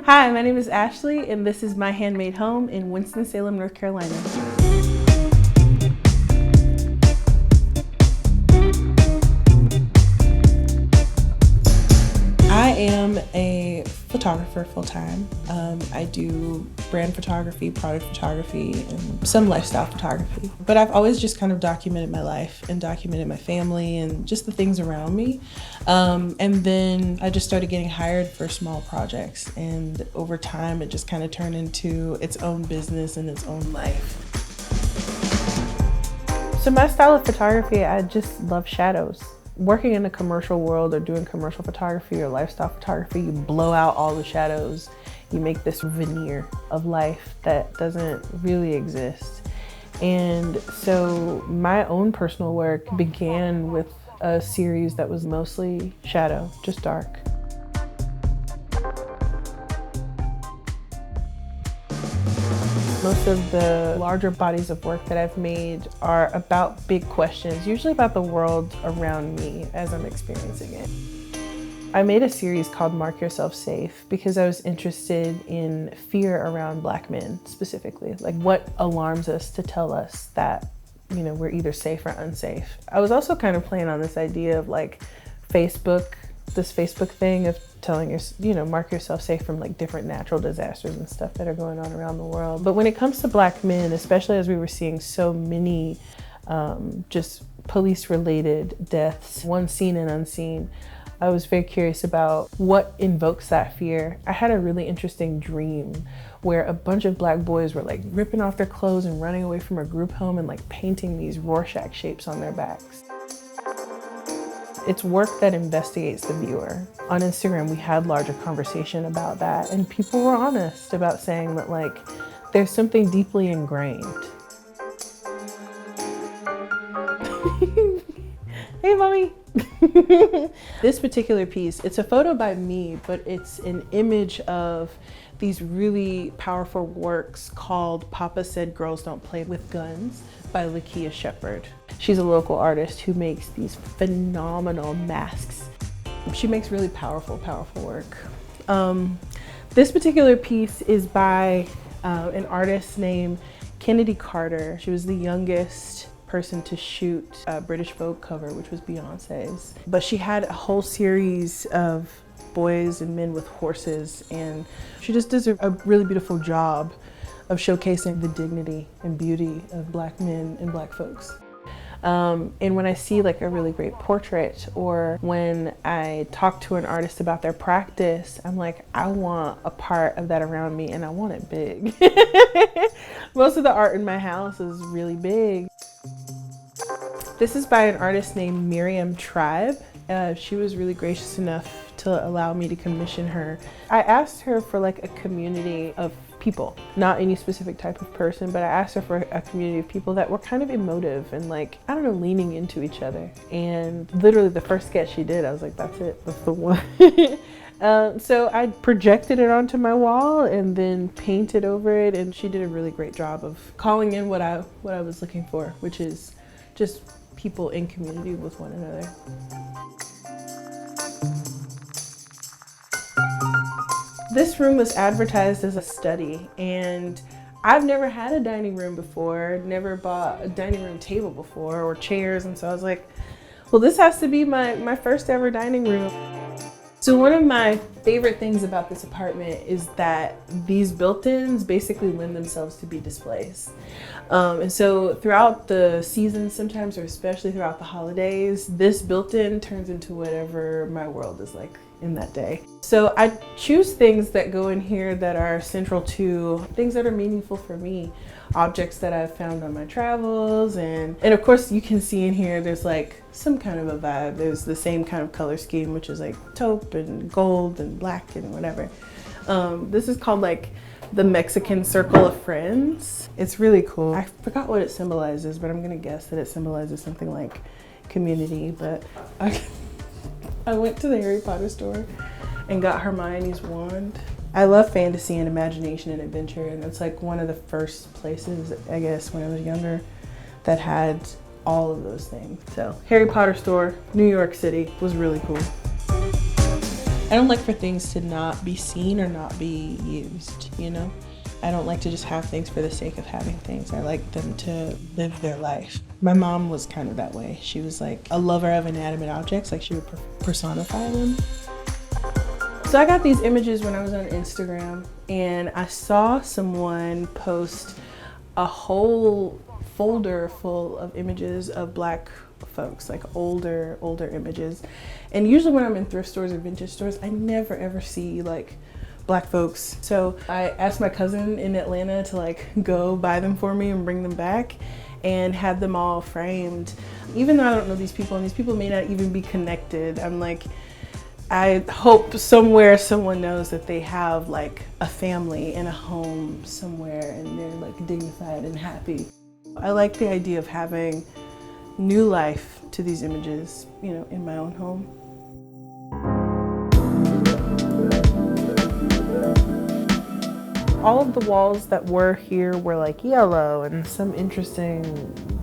Hi, my name is Ashley, and this is my handmade home in Winston-Salem, North Carolina. I am a photographer full-time. I do brand photography, product photography, and some lifestyle photography. But I've always just kind of documented my life and documented my family and just the things around me. And then I just started getting hired for small projects. And over time, it just kind of turned into its own business and its own life. So my style of photography, I just love shadows. Working in the commercial world or doing commercial photography or lifestyle photography, you blow out all the shadows. You make this veneer of life that doesn't really exist. And so my own personal work began with a series that was mostly shadow, just dark. Most of the larger bodies of work that I've made are about big questions, usually about the world around me as I'm experiencing it. I made a series called Mark Yourself Safe because I was interested in fear around Black men specifically, like what alarms us to tell us that, you know, we're either safe or unsafe. I was also kind of playing on this idea of like this Facebook thing of telling your, mark yourself safe from like different natural disasters and stuff that are going on around the world. But when it comes to Black men, especially as we were seeing so many just police-related deaths, one seen and unseen, I was very curious about what invokes that fear. I had a really interesting dream where a bunch of Black boys were like ripping off their clothes and running away from a group home and like painting these Rorschach shapes on their backs. It's work that investigates the viewer. On Instagram, we had larger conversation about that, and people were honest about saying that like there's something deeply ingrained. Hey, mommy. This particular piece, it's a photo by me, but it's an image of these really powerful works called Papa Said Girls Don't Play with Guns by Lakia Shepherd. She's a local artist who makes these phenomenal masks. She makes really powerful work. This particular piece is by an artist named Kennedy Carter. She was the youngest person to shoot a British Vogue cover, which was Beyonce's. But she had a whole series of boys and men with horses, and she just does a really beautiful job of showcasing the dignity and beauty of Black men and Black folks. And when I see like a really great portrait, or when I talk to an artist about their practice, I'm like, I want a part of that around me, and I want it big. Most of the art in my house is really big. This is by an artist named Miriam Tribe. She was really gracious enough to allow me to commission her. I asked her for like a community of people, not any specific type of person, but I asked her for a community of people that were kind of emotive and like, I don't know, leaning into each other. And literally the first sketch she did, I was like, that's it, that's the one. So I projected it onto my wall and then painted over it, and she did a really great job of calling in what I was looking for, which is just people in community with one another. This room was advertised as a study, and I've never had a dining room before, never bought a dining room table before or chairs, and so I was like, well, this has to be my first ever dining room. So one of my favorite things about this apartment is that these built-ins basically lend themselves to be displays. And so throughout the season sometimes, or especially throughout the holidays, this built-in turns into whatever my world is like in that day. So I choose things that go in here that are central to things that are meaningful for me, objects that I've found on my travels, and of course you can see in here there's like some kind of a vibe. There's the same kind of color scheme, which is like taupe and gold and black and whatever. This is called like the Mexican Circle of Friends. It's really cool. I forgot what it symbolizes, but I'm gonna guess that it symbolizes something like community. But I went to the Harry Potter store and got Hermione's wand. I love fantasy and imagination and adventure, and it's like one of the first places, I guess, when I was younger that had all of those things. So Harry Potter store, New York City, was really cool. I don't like for things to not be seen or not be used, you know? I don't like to just have things for the sake of having things. I like them to live their life. My mom was kind of that way. She was like a lover of inanimate objects, like she would personify them. So I got these images when I was on Instagram, and I saw someone post a whole folder full of images of Black folks, like older images. And usually when I'm in thrift stores or vintage stores, I never ever see like Black folks. So I asked my cousin in Atlanta to like go buy them for me and bring them back, and had them all framed. Even though I don't know these people, and these people may not even be connected, I'm like, I hope somewhere someone knows that they have like a family and a home somewhere, and they're like dignified and happy. I like the idea of having new life to these images, you know, in my own home. All of the walls that were here were like yellow and some interesting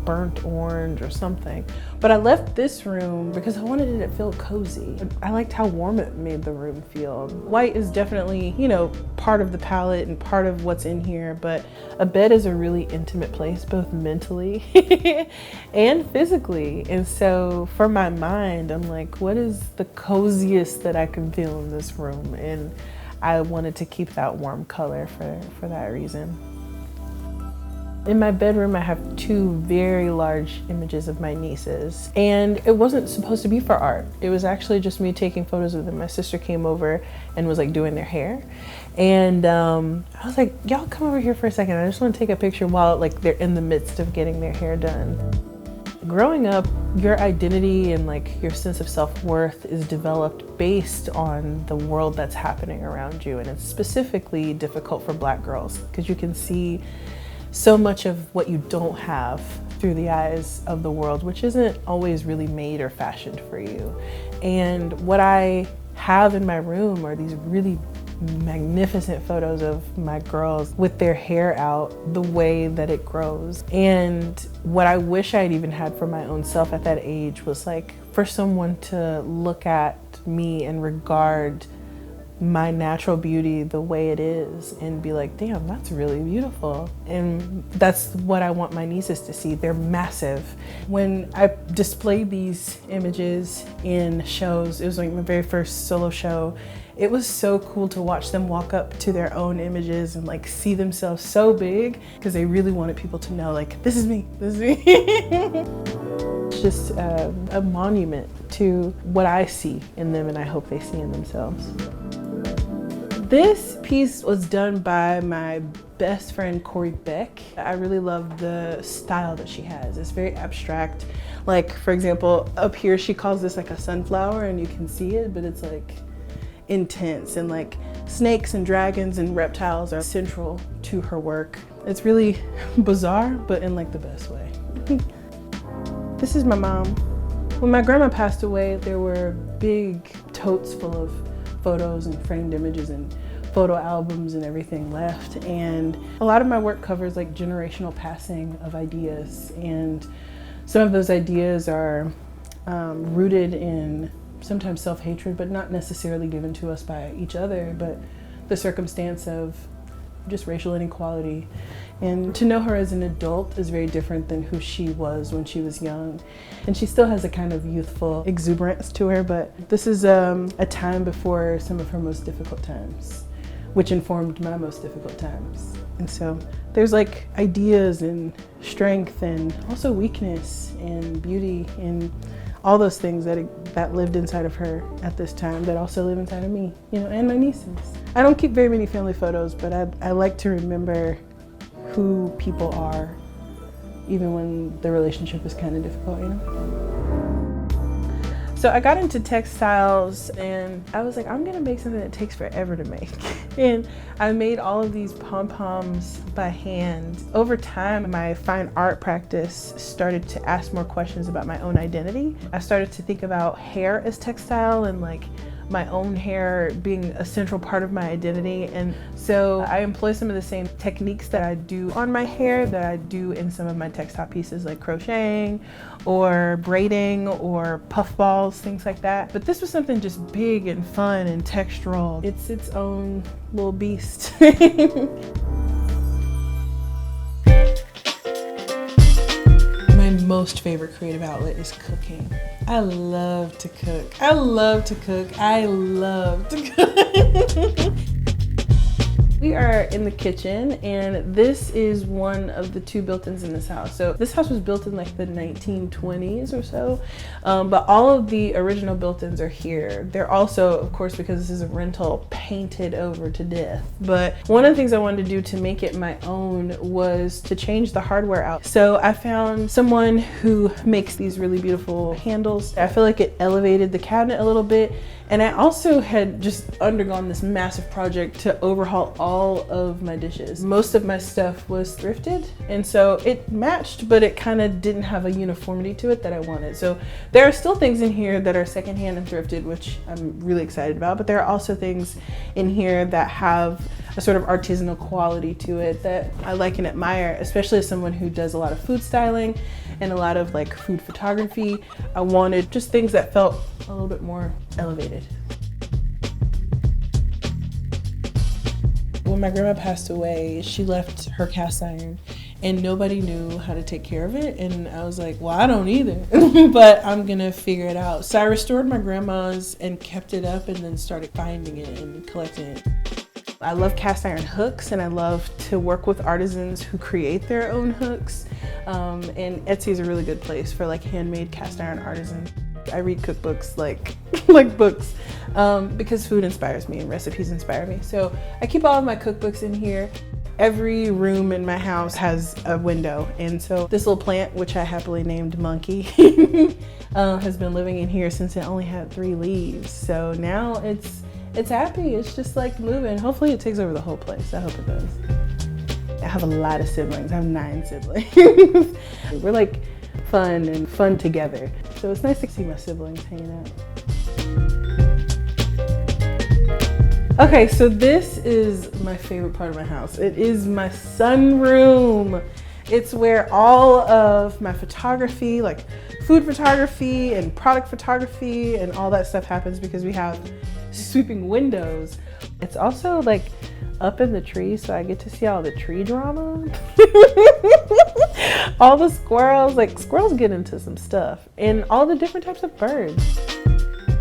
burnt orange or something. But I left this room because I wanted it to feel cozy. I liked how warm it made the room feel. White is definitely, you know, part of the palette and part of what's in here, but a bed is a really intimate place, both mentally and physically. And so for my mind, I'm like, what is the coziest that I can feel in this room? And I wanted to keep that warm color for that reason. In my bedroom, I have two very large images of my nieces, and it wasn't supposed to be for art. It was actually just me taking photos of them. My sister came over and was like doing their hair, and I was like, y'all come over here for a second. I just want to take a picture while like they're in the midst of getting their hair done. Growing up, your identity and like your sense of self-worth is developed based on the world that's happening around you, and it's specifically difficult for Black girls because you can see so much of what you don't have through the eyes of the world, which isn't always really made or fashioned for you. And what I have in my room are these really magnificent photos of my girls with their hair out the way that it grows. And what I wish I'd even had for my own self at that age was like for someone to look at me and regard my natural beauty the way it is and be like, damn, that's really beautiful. And that's what I want my nieces to see. They're massive. When I displayed these images in shows, it was like my very first solo show, it was so cool to watch them walk up to their own images and like see themselves so big, because they really wanted people to know like, this is me, this is me. It's just a monument to what I see in them and I hope they see in themselves. This piece was done by my best friend, Corey Beck. I really love the style that she has. It's very abstract. Like, for example, up here, she calls this like a sunflower and you can see it, but it's like intense, and like snakes and dragons and reptiles are central to her work. It's really bizarre, but in like the best way. This is my mom. When my grandma passed away, there were big totes full of photos and framed images and photo albums and everything left. And a lot of my work covers like generational passing of ideas. And some of those ideas are rooted in sometimes self-hatred, but not necessarily given to us by each other, but the circumstance of just racial inequality. And to know her as an adult is very different than who she was when she was young. And she still has a kind of youthful exuberance to her, but this is a time before some of her most difficult times, which informed my most difficult times. And so there's like ideas and strength and also weakness and beauty and all those things that lived inside of her at this time that also live inside of me, you know, and my nieces. I don't keep very many family photos, but I like to remember who people are, even when the relationship is kind of difficult, you know? So I got into textiles and I was like, I'm gonna make something that takes forever to make. And I made all of these pom-poms by hand. Over time, my fine art practice started to ask more questions about my own identity. I started to think about hair as textile and like my own hair being a central part of my identity. And so I employ some of the same techniques that I do on my hair that I do in some of my textile pieces, like crocheting or braiding or puff balls, things like that. But this was something just big and fun and textural. It's its own little beast. My most favorite creative outlet is cooking. I love to cook. I love to cook. I love to cook. We are in the kitchen, and this is one of the 2 built-ins in this house. So this house was built in like the 1920s or so, but all of the original built-ins are here. They're also, of course, because this is a rental, painted over to death. But one of the things I wanted to do to make it my own was to change the hardware out. So I found someone who makes these really beautiful handles. I feel like it elevated the cabinet a little bit. And I also had just undergone this massive project to overhaul all of my dishes. Most of my stuff was thrifted, and so it matched, but it kind of didn't have a uniformity to it that I wanted. So there are still things in here that are secondhand and thrifted, which I'm really excited about, but there are also things in here that have a sort of artisanal quality to it that I like and admire, especially as someone who does a lot of food styling and a lot of like food photography. I wanted just things that felt a little bit more elevated. When my grandma passed away, she left her cast iron and nobody knew how to take care of it. And I was like, well, I don't either, but I'm gonna figure it out. So I restored my grandma's and kept it up and then started finding it and collecting it. I love cast iron hooks, and I love to work with artisans who create their own hooks. And Etsy is a really good place for like handmade cast iron artisans. I read cookbooks like books because food inspires me and recipes inspire me. So I keep all of my cookbooks in here. Every room in my house has a window, and so this little plant, which I happily named Monkey, has been living in here since it only had 3 leaves. So now it's happy. It's just like moving. Hopefully it takes over the whole place. I hope it does. I have a lot of siblings. I have 9 siblings. We're like fun together. So it's nice to see my siblings hanging out. Okay, so this is my favorite part of my house. It is my sunroom. It's where all of my photography, like food photography and product photography and all that stuff happens because we have sweeping windows. It's also like up in the trees, so I get to see all the tree drama. All the squirrels, like squirrels get into some stuff, and all the different types of birds.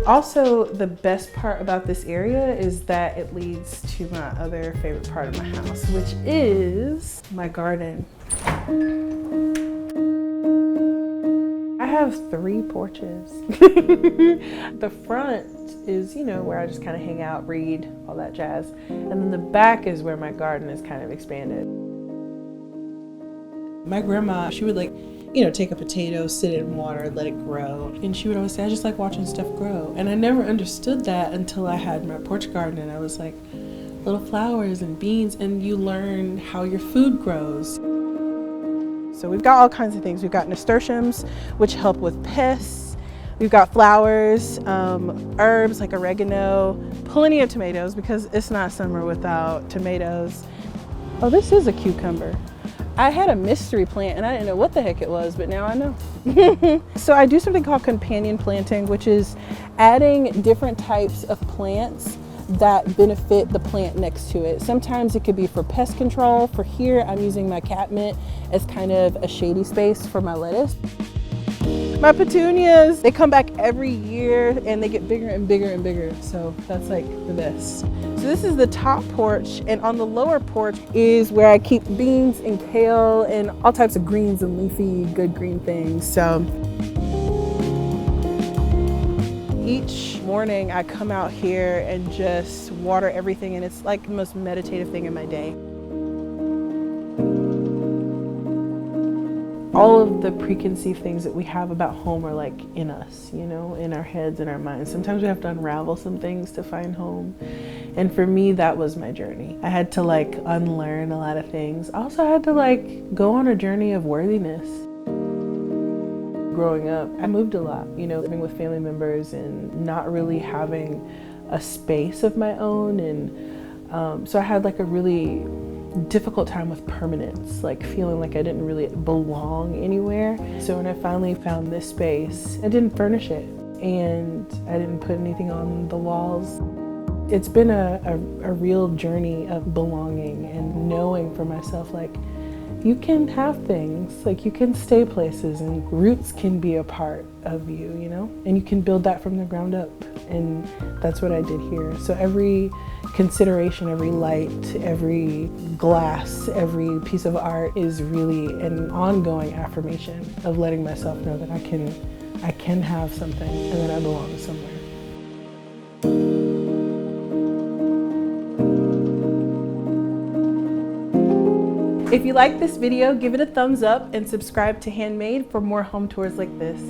Also, the best part about this area is that it leads to my other favorite part of my house, which is my garden. I have 3 porches. The front is, you know, where I just kind of hang out, read, all that jazz. And then the back is where my garden is kind of expanded. My grandma, she would like, you know, take a potato, sit it in water, let it grow. And she would always say, I just like watching stuff grow. And I never understood that until I had my porch garden, and I was like, little flowers and beans, and you learn how your food grows. So we've got all kinds of things. We've got nasturtiums, which help with pests. We've got flowers, herbs like oregano, plenty of tomatoes because it's not summer without tomatoes. Oh, this is a cucumber. I had a mystery plant and I didn't know what the heck it was, but now I know. So I do something called companion planting, which is adding different types of plants that benefit the plant next to it. Sometimes it could be for pest control. For here, I'm using my catmint as kind of a shady space for my lettuce. My petunias, they come back every year and they get bigger and bigger and bigger. So that's like the best. So this is the top porch, and on the lower porch is where I keep beans and kale and all types of greens and leafy good green things. So each morning I come out here and just water everything, and it's like the most meditative thing in my day. All of the preconceived things that we have about home are like in us, you know, in our heads and our minds. Sometimes we have to unravel some things to find home. And for me, that was my journey. I had to like unlearn a lot of things. I also had to like go on a journey of worthiness. Growing up, I moved a lot, you know, living with family members and not really having a space of my own. And so I had like a really difficult time with permanence, like feeling like I didn't really belong anywhere. So when I finally found this space, I didn't furnish it and I didn't put anything on the walls. It's been a real journey of belonging and knowing for myself, like, you can have things, like you can stay places, and roots can be a part of you, you know? And you can build that from the ground up. And that's what I did here. So every consideration, every light, every glass, every piece of art is really an ongoing affirmation of letting myself know that I can have something and that I belong somewhere. If you like this video, give it a thumbs up and subscribe to Handmade for more home tours like this.